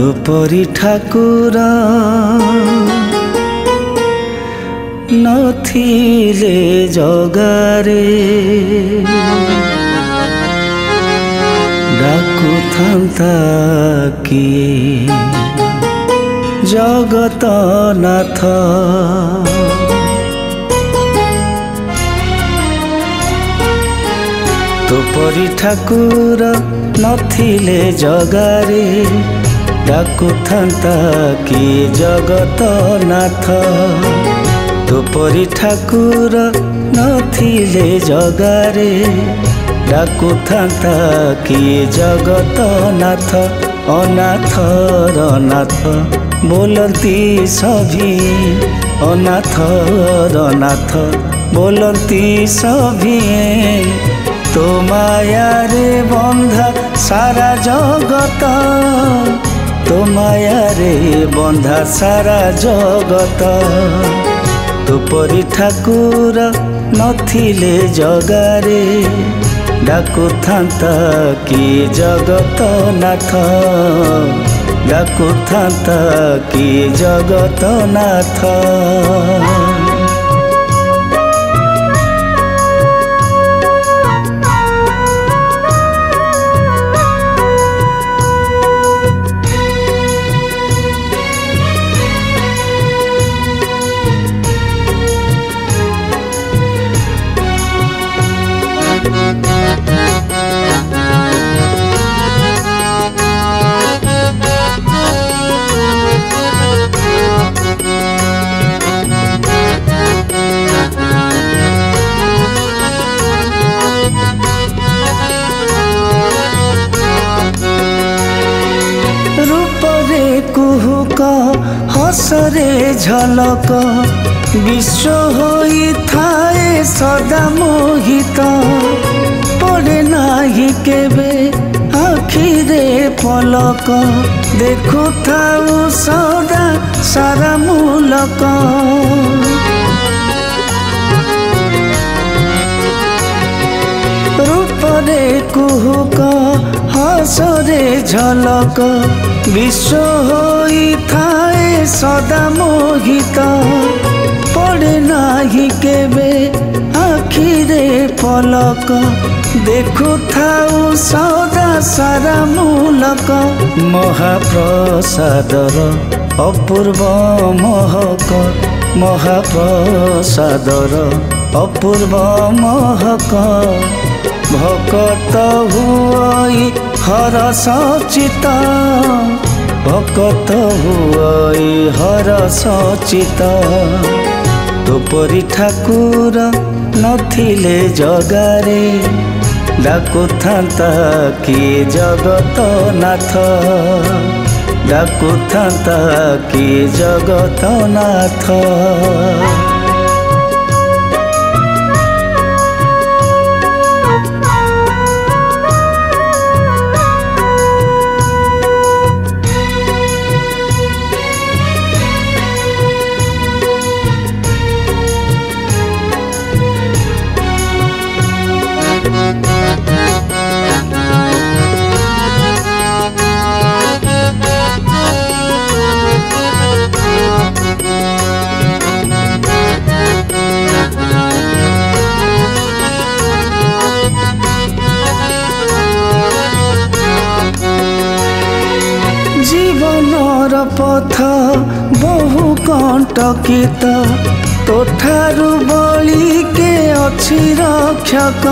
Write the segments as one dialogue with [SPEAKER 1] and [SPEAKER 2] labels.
[SPEAKER 1] तू परी ठाकुर नथिले जगारे डाकु थांता किए जगत नाथ। तू परी ठाकुर नथिले जगारे डाकु थांता किए जगत नाथ। तू परी ठाकुर नथिले जगारे डाकु थांता किए जगत नाथ। अनाथ रनाथ बोलती सभी अनाथ रनाथ बोलती सभी तो माया रे बंधा सारा जगत तो माया रे बंधा सारा जगत। तू परी ठाकुर नथिले जगारे डाकु थांता किए जगत नाथ। डाकु थांता किए जगत नाथ। कुहुक हसरे झलक विश्व होई थाए सदा मोहित पड़े नाही केबे आखिरे पलक देखु थाउ सदा सारा मूलक। रूपरे कुहुक हसरे झलक विश्व होई थाए सदा मोहित पड़े नाही केबे आखिरे पलक देखु थाउ सदा सारा मूलक। महाप्रसादर अपूर्व महक महाप्रसादर अपूर्व महक भकत हुई हरस चित भकत हुई हरस चित। तू परी ठाकुर नथिले जगारे डाकु थांता किए जगत नाथ। डाकु थांता किए जगत नाथ। जीवनर पथ बहु कंटकित तोठारु बली के अछि रक्षक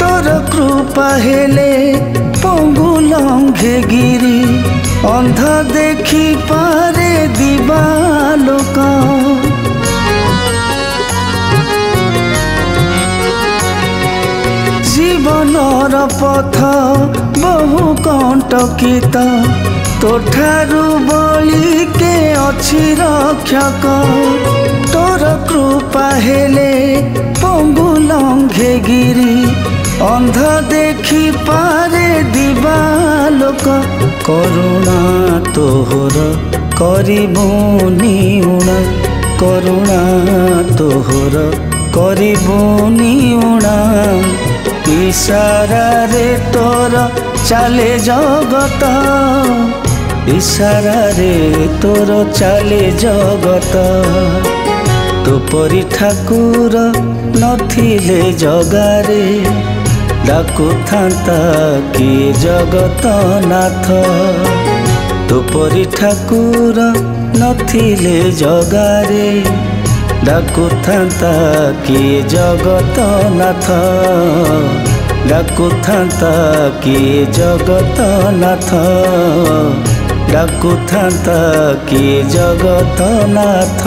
[SPEAKER 1] तोर कृपा हेले पंगु लंघे गिरी अंध देखी पारे दिवालोक। जीवनर पथ बहु कंटकित तोठारु बली के अछि रक्षक तोर कृपा हेले पंगु लंघे गिरी अंध देखी पारे दिवालोक। करुणा तोहर करिबुनि उणा करुणा तोहर करिबुनि उणा इशारा रे तोर चले जगत इशारा रे तोर चाले जगत तो परी ठाकुर नथिले जगारे डाकुथांता किए जगत नाथ तो परी ठाकुर नथिले जगारे डाकुथांता किए जगत नाथ डाकुथांता किए जगत नाथ डाकुथांता किए जगत नाथ।